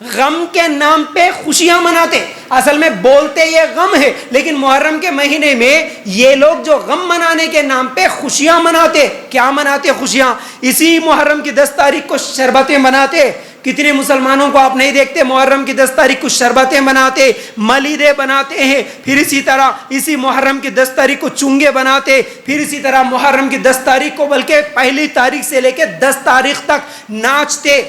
غم کے نام پہ خوشیاں مناتے. اصل میں بولتے یہ غم ہے، لیکن محرم کے مہینے میں یہ لوگ جو غم منانے کے نام پہ خوشیاں مناتے. کیا مناتے خوشیاں؟ اسی محرم کی 10 تاریخ کو شربتیں بناتے. کتنے مسلمانوں کو آپ نہیں دیکھتے محرم کی 10 تاریخ کو شربتیں بناتے، ملیدے بناتے ہیں. پھر اسی طرح اسی محرم کی 10 تاریخ کو چنگے بناتے. پھر اسی طرح محرم کی 10 تاریخ کو بلکہ پہلی تاریخ سے لے کے 10 تاریخ تک ناچتے.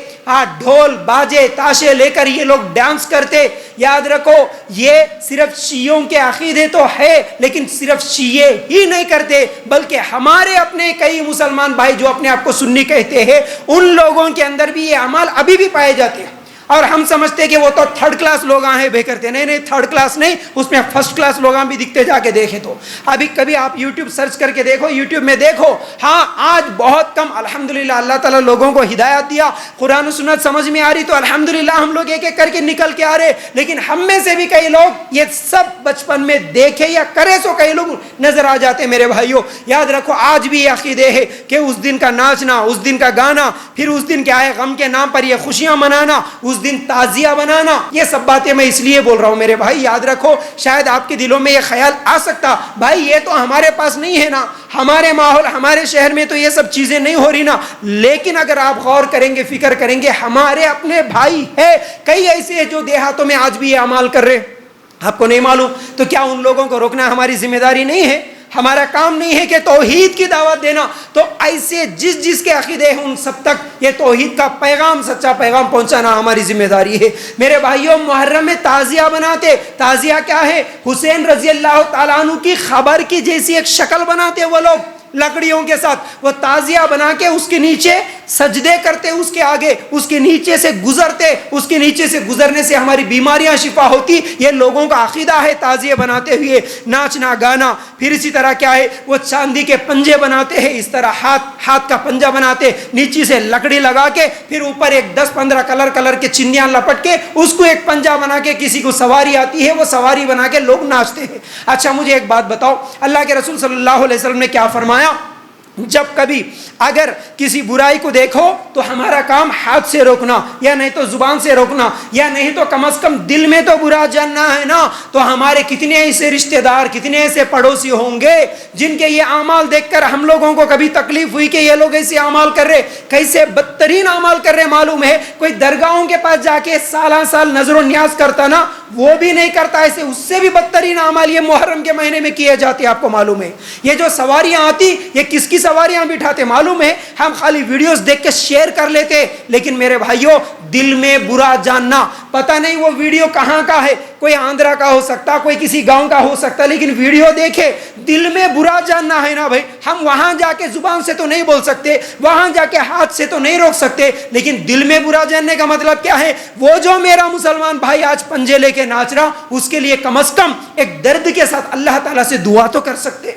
ڈھول باجے تاشے لے کر یہ لوگ ڈانس کرتے. یاد رکھو یہ صرف شیعوں کے عقیدے تو ہے، لیکن صرف شیعے ہی نہیں کرتے بلکہ ہمارے اپنے کئی مسلمان بھائی جو اپنے آپ کو سنی کہتے ہیں ان لوگوں کے اندر بھی یہ اعمال ابھی بھی پائے جاتے ہیں. اور ہم سمجھتے ہیں کہ وہ تو 3rd کلاس لوگ ہیں بے کرتے. نہیں 3rd کلاس نہیں، اس میں 1st کلاس لوگ بھی دکھتے. جا کے دیکھیں تو ابھی کبھی آپ یوٹیوب سرچ کر کے دیکھو، یوٹیوب میں دیکھو. ہاں آج بہت کم الحمدللہ اللہ تعالیٰ لوگوں کو ہدایت دیا، قرآن و سنت سمجھ میں آ رہی تو الحمدللہ ہم لوگ ایک ایک کر کے نکل کے آ رہے. لیکن ہم میں سے بھی کئی لوگ یہ سب بچپن میں دیکھے یا کرے سو کئی لوگ نظر آ جاتے. میرے بھائیوں یاد رکھو آج بھی یہ عقیدے ہے کہ اس دن کا ناچنا، اس دن کا گانا، پھر اس دن کیا ہے غم کے نام پر یہ خوشیاں منانا، اس دن تعزیہ بنانا، یہ سب باتیں میں اس لیے بول رہا ہوں میرے بھائی. یاد رکھو شاید آپ کے دلوں میں یہ خیال آ سکتا بھائی یہ تو ہمارے پاس نہیں ہے نا، ہمارے ماحول ہمارے شہر میں تو یہ سب چیزیں نہیں ہو رہی نا. لیکن اگر آپ غور کریں گے، فکر کریں گے، ہمارے اپنے بھائی ہے کئی ایسے ہیں جو دیہاتوں میں آج بھی یہ اعمال کر رہے. آپ کو نہیں معلوم تو کیا ان لوگوں کو روکنا ہماری ذمہ داری نہیں ہے؟ ہمارا کام نہیں ہے کہ توحید کی دعوت دینا؟ تو ایسے جس کے عقیدے ہیں ان سب تک یہ توحید کا پیغام، سچا پیغام پہنچانا ہماری ذمہ داری ہے. میرے بھائیوں محرم میں تعزیہ بناتے. تعزیہ کیا ہے؟ حسین رضی اللہ تعالیٰ عنہ کی خبر کی جیسی ایک شکل بناتے وہ لوگ لکڑیوں کے ساتھ. وہ تعزیہ بنا کے اس کے نیچے سجدے کرتے اس کے آگے، اس کے نیچے سے گزرتے، اس کے نیچے سے گزرنے سے ہماری بیماریاں شفا ہوتی. یہ لوگوں کا عقیدہ ہے. تعزیے بناتے ہوئے ناچنا گانا. پھر اسی طرح کیا ہے، وہ چاندی کے پنجے بناتے ہیں، اس طرح ہاتھ کا پنجہ بناتے، نیچے سے لکڑی لگا کے، پھر اوپر ایک 10-15 کلر کے چنیاں لپٹ کے اس کو ایک پنجہ بنا کے، کسی کو سواری آتی ہے وہ سواری بنا کے لوگ ناچتے ہیں. اچھا مجھے ایک بات بتاؤ، اللہ کے رسول صلی اللہ علیہ وسلم نے کیا فرمایا؟ جب کبھی اگر کسی برائی کو دیکھو تو ہمارا کام ہاتھ سے روکنا، یا نہیں تو زبان سے روکنا، یا نہیں تو کم از کم دل میں تو برا جاننا ہے نا. تو ہمارے کتنے ایسے رشتہ دار، کتنے ایسے پڑوسی ہوں گے جن کے یہ اعمال دیکھ کر ہم لوگوں کو کبھی تکلیف ہوئی کہ یہ لوگ ایسے اعمال کر رہے، کیسے بدترین اعمال کر رہے. معلوم ہے کوئی درگاہوں کے پاس جا کے سال نظر و نیاز کرتا نا، وہ بھی نہیں کرتا. ایسے اس سے بھی بدترین اعمال یہ محرم کے مہینے میں کیے جاتے. آپ کو معلوم ہے یہ جو سواریاں آتی، یہ کس کی سواریاں بٹھاتے معلوم ہے؟ ہم خالی ویڈیوز دیکھ کے شیئر کر لیتے، لیکن میرے بھائیوں دل میں برا جاننا، پتہ نہیں وہ ویڈیو کہاں کا ہے، کوئی آندھرا کا ہو سکتا، کوئی کسی گاؤں کا ہو سکتا، لیکن ویڈیو دیکھے دل میں برا جاننا ہے نا بھائی. ہم وہاں جا کے زبان سے تو نہیں بول سکتے، وہاں جا کے ہاتھ سے تو نہیں روک سکتے، لیکن دل میں برا جاننے کا مطلب کیا ہے؟ وہ جو میرا مسلمان بھائی آج پنجے لے کے ناچ رہا، اس کے لیے کم از کم ایک درد کے ساتھ اللہ تعالیٰ سے دعا تو کر سکتے.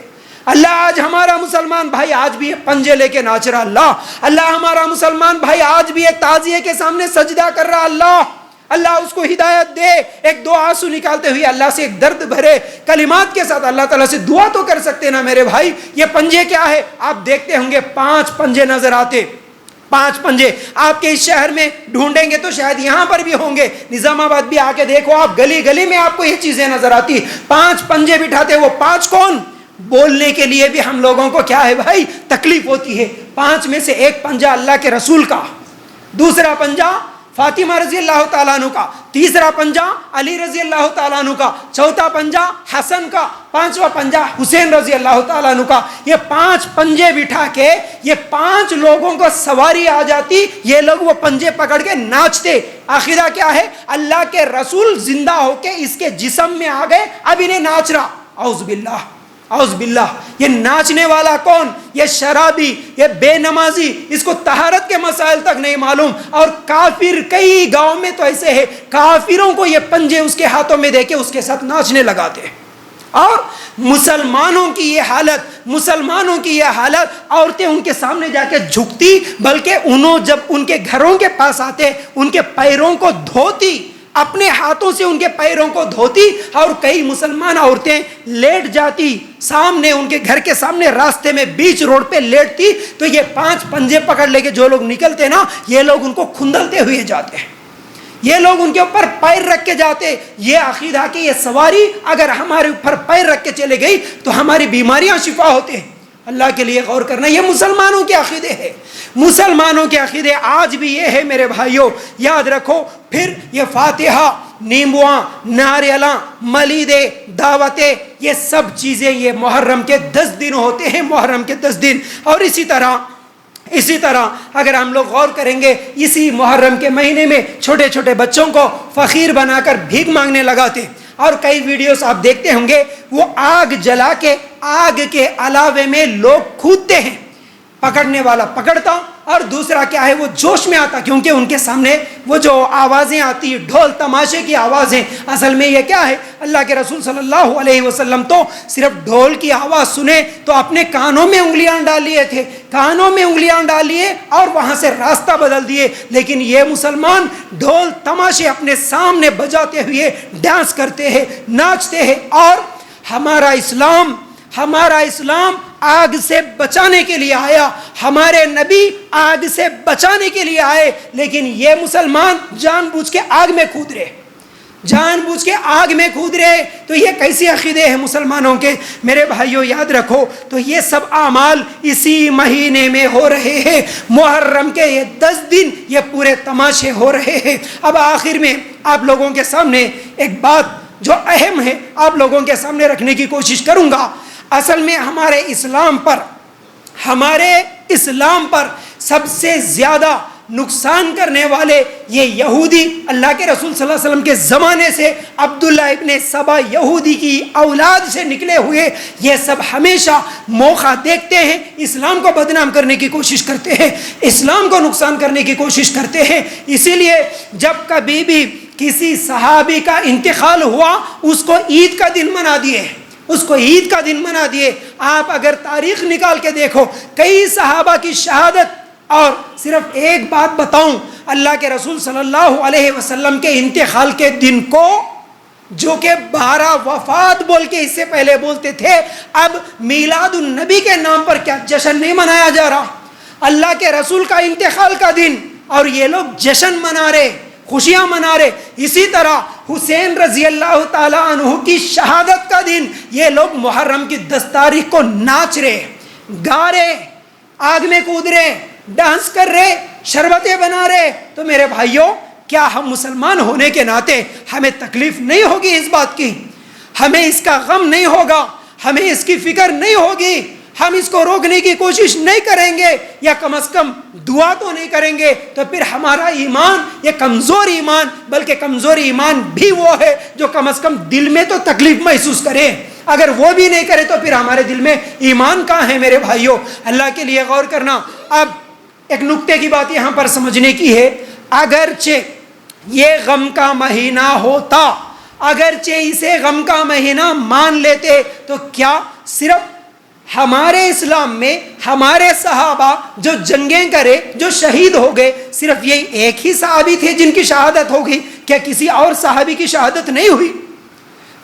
اللہ آج ہمارا مسلمان بھائی آج بھی پنجے لے کے ناچ رہا، اللہ ہمارا مسلمان بھائی آج بھی ایک تعزیے کے سامنے سجدہ کر رہا. اللہ اس کو ہدایت دے. ایک دو آنسو نکالتے ہوئے اللہ سے ایک درد بھرے کلمات کے ساتھ اللہ تعالیٰ سے دعا تو کر سکتے نا میرے بھائی. یہ پنجے کیا ہے؟ آپ دیکھتے ہوں گے 5 پنجے نظر آتے. 5 پنجے آپ کے اس شہر میں ڈھونڈیں گے تو شاید یہاں پر بھی ہوں گے، نظام آباد بھی آ کے دیکھو آپ، گلی گلی میں آپ کو یہ چیزیں نظر آتی. 5 پنجے بٹھاتے. وہ 5 کون؟ بولنے کے لیے بھی ہم لوگوں کو کیا ہے بھائی تکلیف ہوتی ہے. 5 میں سے ایک پنجہ اللہ کے رسول کا، دوسرا پنجہ فاطمہ رضی اللہ تعالیٰ عنہ کا، تیسرا پنجہ علی رضی اللہ تعالیٰ عنہ کا، چوتھا پنجہ حسن کا، 5واں پنجہ حسین رضی اللہ تعالیٰ عنہ کا. یہ 5 پنجے بٹھا کے یہ 5 لوگوں کو سواری آ جاتی، یہ لوگ وہ پنجے پکڑ کے ناچتے. عقیدہ کیا ہے؟ اللہ کے رسول زندہ ہو کے اس کے جسم میں آ گئے، اب انہیں ناچ رہا. اعوذ باللہ اعوذ باللہ. یہ ناچنے والا کون؟ یہ شرابی، یہ بے نمازی، اس کو طہارت کے مسائل تک نہیں معلوم. اور کافر کئی گاؤں میں تو ایسے ہے، کافروں کو یہ پنجے اس کے ہاتھوں میں دے کے اس کے ساتھ ناچنے لگاتے. اور مسلمانوں کی یہ حالت عورتیں ان کے سامنے جا کے جھکتی، بلکہ انہوں جب ان کے گھروں کے پاس آتے ان کے پیروں کو دھوتی، اپنے ہاتھوں سے ان کے پیروں کو دھوتی. اور کئی مسلمان عورتیں لیٹ جاتی سامنے، ان کے گھر کے سامنے راستے میں بیچ روڈ پہ لیٹتی. تو یہ 5 پنجے پکڑ لے کے جو لوگ نکلتے نا، یہ لوگ ان کو کھندلتے ہوئے جاتے ہیں، یہ لوگ ان کے اوپر پیر رکھ کے جاتے. یہ عقیدہ کہ یہ سواری اگر ہمارے اوپر پیر رکھ کے چلے گئی تو ہماری بیماریاں شفا ہوتے ہیں. اللہ کے لیے غور کرنا. یہ مسلمانوں کے عقیدے ہیں، مسلمانوں کے عقیدے آج بھی یہ ہے میرے بھائیوں، یاد رکھو. پھر یہ فاتحہ، نیمبواں، ناریلاں، ملیدے، دعوتیں، یہ سب چیزیں یہ محرم کے 10 دن ہوتے ہیں، محرم کے 10 دن. اور اسی طرح اگر ہم لوگ غور کریں گے، اسی محرم کے مہینے میں چھوٹے چھوٹے بچوں کو فقیر بنا کر بھیک مانگنے لگاتے. اور کئی ویڈیوز آپ دیکھتے ہوں گے، وہ آگ جلا کے آگ کے علاوے میں لوگ کودتے ہیں. پکڑنے والا پکڑتا اور دوسرا کیا ہے، وہ جوش میں آتا، کیونکہ ان کے سامنے وہ جو آوازیں آتی، ڈھول تماشے کی آوازیں. اصل میں یہ کیا ہے، اللہ کے رسول صلی اللہ علیہ وسلم تو صرف ڈھول کی آواز سنے تو اپنے کانوں میں انگلیاں ڈال لیے تھے، کانوں میں انگلیاں ڈال لیے اور وہاں سے راستہ بدل دیے. لیکن یہ مسلمان ڈھول تماشے اپنے سامنے بجاتے ہوئے ڈانس کرتے ہیں، ناچتے ہیں. اور ہمارا اسلام آگ سے بچانے کے لیے آیا، ہمارے نبی آگ سے بچانے کے لیے آئے. لیکن یہ مسلمان جان بوجھ کے آگ میں کود رہے. تو یہ کیسے عقیدے ہیں مسلمانوں کے؟ میرے بھائیوں یاد رکھو، تو یہ سب اعمال اسی مہینے میں ہو رہے ہیں. محرم کے یہ 10 دن یہ پورے تماشے ہو رہے ہیں. اب آخر میں آپ لوگوں کے سامنے ایک بات جو اہم ہے آپ لوگوں کے سامنے رکھنے کی کوشش کروں گا. اصل میں ہمارے اسلام پر سب سے زیادہ نقصان کرنے والے یہ یہودی اللہ کے رسول صلی اللہ علیہ وسلم کے زمانے سے عبداللہ ابن سبا یہودی کی اولاد سے نکلے ہوئے، یہ سب ہمیشہ موقع دیکھتے ہیں، اسلام کو بدنام کرنے کی کوشش کرتے ہیں، اسلام کو نقصان کرنے کی کوشش کرتے ہیں۔ اسی لیے جب کبھی بھی کسی صحابی کا انتقال ہوا اس کو عید کا دن منا دیے، اس کو عید کا دن منا دیے۔ آپ اگر تاریخ نکال کے دیکھو کئی صحابہ کی شہادت، اور صرف ایک بات بتاؤں، اللہ کے رسول صلی اللہ علیہ وسلم کے انتقال کے دن کو جو کہ 12 وفات بول کے اس سے پہلے بولتے تھے، اب میلاد النبی کے نام پر کیا جشن نہیں منایا جا رہا؟ اللہ کے رسول کا انتقال کا دن اور یہ لوگ جشن منا رہے، خوشیاں منا رہے۔ اسی طرح حسین رضی اللہ تعالیٰ عنہ کی شہادت کا دن یہ لوگ محرم کی 10 تاریخ کو ناچ رہے، گا رہے، آگ میں کود رہے، ڈانس کر رہے، شربتیں بنا رہے۔ تو میرے بھائیوں، کیا ہم مسلمان ہونے کے ناطے ہمیں تکلیف نہیں ہوگی اس بات کی؟ ہمیں اس کا غم نہیں ہوگا؟ ہمیں اس کی فکر نہیں ہوگی؟ ہم اس کو روکنے کی کوشش نہیں کریں گے یا کم از کم دعا تو نہیں کریں گے؟ تو پھر ہمارا ایمان یہ کمزور ایمان، بلکہ کمزور ایمان بھی وہ ہے جو کم از کم دل میں تو تکلیف محسوس کرے۔ اگر وہ بھی نہیں کرے تو پھر ہمارے دل میں ایمان کہاں ہے میرے بھائیوں؟ اللہ کے لیے غور کرنا۔ اب ایک نکتے کی بات یہاں پر سمجھنے کی ہے، اگرچہ یہ غم کا مہینہ ہوتا، اگرچہ اسے غم کا مہینہ مان لیتے، تو کیا صرف ہمارے اسلام میں ہمارے صحابہ جو جنگیں کرے، جو شہید ہو گئے، صرف یہ ایک ہی صحابی تھے جن کی شہادت ہو گئی؟ کیا کسی اور صحابی کی شہادت نہیں ہوئی؟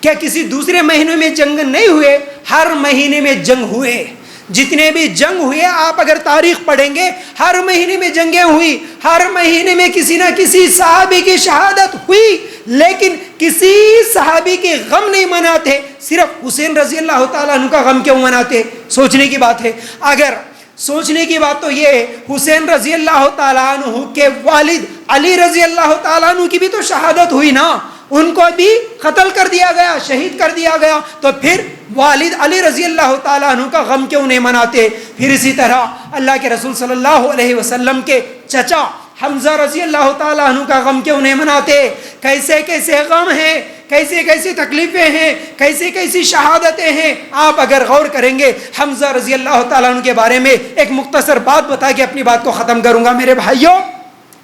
کیا کسی دوسرے مہینے میں جنگ نہیں ہوئے؟ ہر مہینے میں جنگ ہوئے۔ جتنے بھی جنگ ہوئے آپ اگر تاریخ پڑھیں گے، ہر مہینے میں جنگیں ہوئی، ہر مہینے میں کسی نہ کسی صحابی کی شہادت ہوئی، لیکن کسی صحابی کے غم نہیں مناتے، صرف حسین رضی اللہ تعالیٰ عنہ کا غم کیوں مناتے؟ سوچنے کی بات ہے۔ اگر سوچنے کی بات تو یہ ہے، حسین رضی اللہ تعالیٰ عنہ کے والد علی رضی اللہ تعالیٰ عنہ کی بھی تو شہادت ہوئی نا، ان کو بھی قتل کر دیا گیا، شہید کر دیا گیا، تو پھر والد علی رضی اللہ تعالیٰ عنہ کا غم کیوں نہیں مناتے؟ پھر اسی طرح اللہ کے رسول صلی اللہ علیہ وسلم کے چچا حمزہ رضی اللہ تعالیٰ عنہ کا غم کیوں نہیں مناتے؟ کیسے کیسے غم ہیں، کیسے کیسے تکلیفیں ہیں، کیسے کیسی شہادتیں ہیں۔ آپ اگر غور کریں گے، حمزہ رضی اللہ تعالیٰ عنہ کے بارے میں ایک مختصر بات بتا کے اپنی بات کو ختم کروں گا۔ میرے بھائیوں،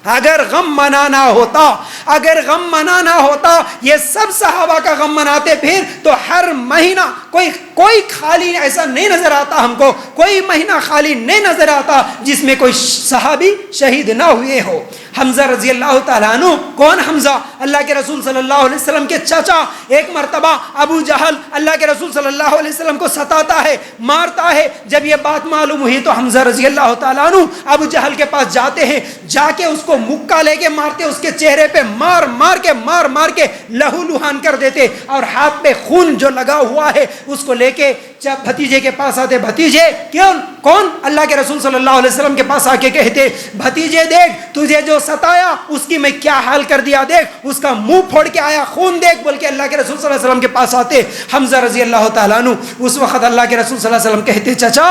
اگر غم منانا ہوتا، اگر غم منانا ہوتا، یہ سب صحابہ کا غم مناتے پھر تو ہر مہینہ کوئی خالی ایسا نہیں نظر آتا، ہم کو کوئی مہینہ خالی نہیں نظر آتا جس میں کوئی صحابی شہید نہ ہوئے ہو۔ حمزہ رضی اللہ تعالیٰ عنہ، کون حمزہ؟ اللہ کے رسول صلی اللہ علیہ وسلم کے چچا۔ ایک مرتبہ ابو جہل اللہ کے رسول صلی اللہ علیہ وسلم کو ستاتا ہے، مارتا ہے۔ جب یہ بات معلوم ہوئی تو حمزہ رضی اللہ تعالیٰ عنہ ابو جہل کے پاس جاتے ہیں، جا کے اس کو مکہ لے کے مارتے، اس کے چہرے پہ مار مار کے لہو لہان کر دیتے، اور ہاتھ پہ خون جو لگا ہوا ہے اس کو لے کے جب بھتیجے کے پاس آتے، بھتیجے کون؟ اللہ کے رسول صلی اللہ علیہ وسلم کے پاس آ کے کہتے، بھتیجے دیکھ تجھے جو ستایا اس کی میں کیا حال کر دیا، دیکھ اس کا منہ پھوڑ کے آیا، خون دیکھ، بول کے اللہ کے رسول صلی اللہ علیہ وسلم کے پاس آتے۔ حمزہ رضی اللہ تعالیٰ عنہ اس وقت اللہ کے رسول صلی اللہ علیہ وسلم کہتے، چچا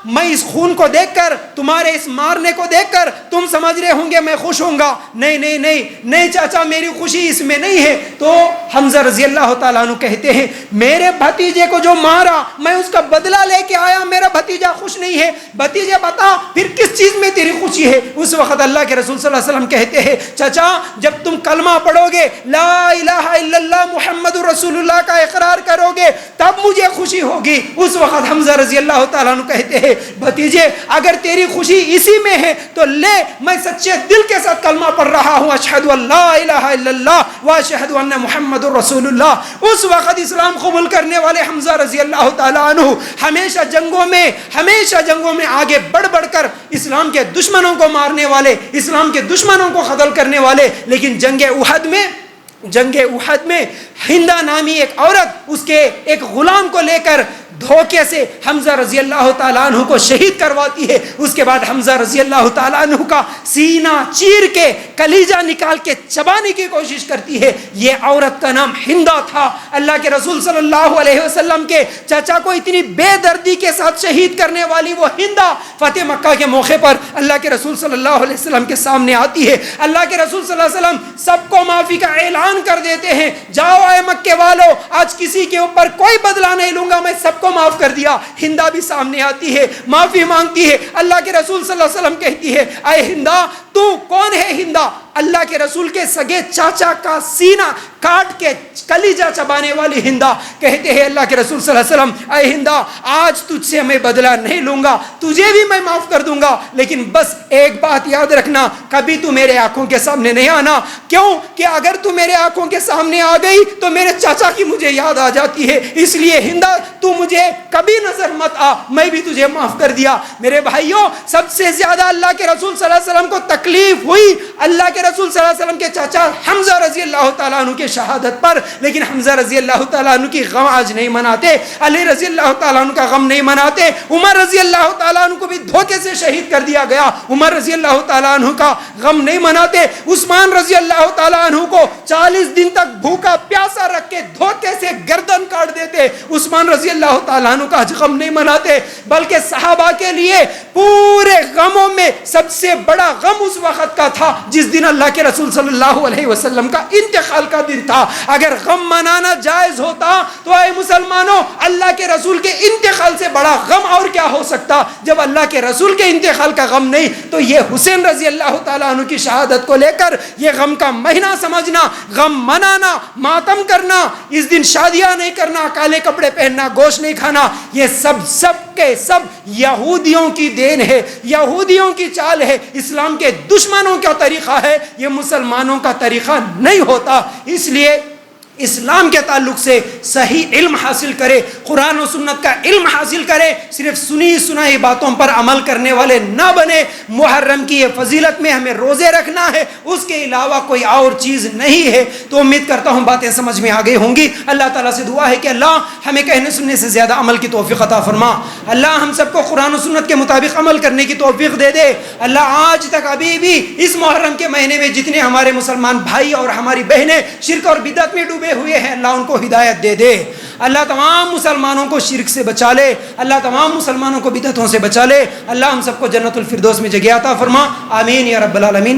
میں اس خون کو دیکھ کر، تمہارے اس مارنے کو دیکھ کر تم سمجھ رہے ہوں گے میں خوش ہوں گا؟ نہیں چاچا، میری خوشی اس میں نہیں ہے۔ تو حمزہ رضی اللہ تعالیٰ عنہ کہتے ہیں، میرے بھتیجے کو جو مارا میں اس کا بدلہ لے کے آیا، میرا بھتیجا خوش نہیں ہے۔ بھتیجے بتا پھر کس چیز میں تیری خوشی ہے؟ اس وقت اللہ کے رسول صلی اللہ علیہ وسلم کہتے ہیں، چچا جب تم کلمہ پڑھو گے، لا الہ الا اللہ محمد رسول اللہ کا اقرار کرو گے، تب مجھے خوشی ہوگی۔ اس وقت حمزہ رضی اللہ تعالیٰ عنہ کہتے ہیں، بھتیجے اگر تیری خوشی اسی میں ہے تو لے، میں سچے دل کے ساتھ کلمہ پڑھ رہا ہوں، اشہد ان لا الہ الا اللہ و اشہد ان محمد رسول اللہ۔ اس وقت اسلام قبول کرنے والے حمزہ رضی اللہ تعالیٰ عنہ ہمیشہ جنگوں میں آگے بڑھ کر اسلام کے دشمنوں کو مارنے والے، اسلام کے دشمنوں کو قتل کرنے والے، لیکن جنگ احد میں ہندا نامی ایک عورت اس کے ایک غلام کو لے کر دھوکے سے حمزہ رضی اللہ تعالیٰ عنہ کو شہید کرواتی ہے. اس کے بعد حمزہ رضی اللہ تعالیٰ عنہ کا سینہ چیر کے کلیجہ نکال کے چبانے کی کوشش کرتی ہے. یہ عورت کا نام ہندا تھا. اللہ کے رسول صلی اللہ علیہ وسلم کے چچا کو اتنی بے دردی کے ساتھ شہید کرنے والی وہ ہندا فتح مکہ کے موقع پر اللہ کے رسول صلی اللہ علیہ وسلم کے سامنے آتی ہے. اللہ کے رسول صلی اللہ علیہ وسلم سب کو معافی کا اعلان کر دیتے ہیں. جاؤ اے مکے والو، آج کسی کے اوپر کوئی بدلہ نہیں لوں گا، میں سب کو معاف کر دیا. ہندا بھی سامنے آتی ہے، معافی مانگتی ہے. اللہ کے رسول صلی اللہ علیہ وسلم کہتی ہے اے ہندا تو کون ہے؟ ہندا اللہ کے رسول کے سگے چاچا کا سینہ کاٹ کے کلیجہ چبانے والی ہندا. کہتے ہیں اللہ کے رسول صلی اللہ علیہ وسلم اے ہندا آج تجھ سے میں بدلہ نہیں لوں گا، تجھے بھی میں معاف کر دوں گا، لیکن بس ایک بات یاد رکھنا، کبھی تو میرے آنکھوں کے سامنے نہیں آنا. کیوں کہ اگر تو میرے آنکھوں کے سامنے آ گئی تو میرے چاچا کی مجھے یاد آ جاتی ہے. اس لیے ہندا تو مجھے کبھی نظر مت آ، میں بھی تجھے معاف کر دیا. میرے بھائیوں، سب سے زیادہ اللہ کے رسول صلی اللہ علیہ وسلم کو تکلیف ہوئی اللہ کے رسول صلی اللہ علیہ وسلم کے چاچا حمزہ رضی اللہ تعالیٰ عنہ کے شہادت پر. لیکن حمزہ رضی اللہ تعالیٰ عنہ کی غم آج نہیں مناتے، علی رضی اللہ تعالیٰ عنہ کا غم نہیں مناتے. عمر رضی اللہ تعالیٰ عنہ کو بھی دھوکے سے شہید کر دیا گیا، عمر رضی اللہ تعالیٰ عنہ کا غم نہیں مناتے. عثمان رضی اللہ تعالیٰ عنہ کو 40 دن تک بھوکا پیاسا رکھ کے دھوکے سے گردن کاٹ دیتے، عثمان رضی اللہ تعالیٰ عنہ کا غم نہیں مناتے. بلکہ صحابہ کے لیے پورے غموں میں سب سے بڑا غم اس وقت کا تھا جس دن اللہ کے رسول صلی اللہ علیہ وسلم کا انتقال کا دن تھا. اگر غم منانا جائز ہوتا تو اے مسلمانوں، اللہ کے رسول کے انتقال سے بڑا غم اور کیا ہو سکتا؟ جب اللہ کے رسول کے انتقال کا غم نہیں تو یہ حسین رضی اللہ تعالیٰ عنہ کی شہادت کو لے کر یہ غم کا مہینہ سمجھنا، غم منانا، ماتم کرنا، اس دن شادیاں نہیں کرنا، کالے کپڑے پہننا، گوشت نہیں کھانا، یہ سب کے سب یہودیوں کی دین ہے، یہودیوں کی چال ہے، اسلام کے دشمنوں کا طریقہ ہے، یہ مسلمانوں کا طریقہ نہیں ہوتا. اس لیے اسلام کے تعلق سے صحیح علم حاصل کرے، قرآن و سنت کا علم حاصل کرے، صرف سنی سنائی باتوں پر عمل کرنے والے نہ بنے. محرم کی یہ فضیلت میں ہمیں روزے رکھنا ہے، اس کے علاوہ کوئی اور چیز نہیں ہے. تو امید کرتا ہوں باتیں سمجھ میں آ گئی ہوں گی. اللہ تعالیٰ سے دعا ہے کہ اللہ ہمیں کہنے سننے سے زیادہ عمل کی توفیق عطا فرما. اللہ ہم سب کو قرآن و سنت کے مطابق عمل کرنے کی توفیق دے دے. اللہ آج تک ابھی بھی اس محرم کے مہینے میں جتنے ہمارے مسلمان بھائی اور ہماری بہنیں شرک اور بدعت میں ڈوبے ہوئے ہیں، اللہ ان کو ہدایت دے دے. اللہ تمام مسلمانوں کو شرک سے بچا لے، اللہ تمام مسلمانوں کو بدعتوں سے بچا لے. اللہ ہم سب کو جنت الفردوس میں جگہ عطا فرما. آمین یا رب العالمین.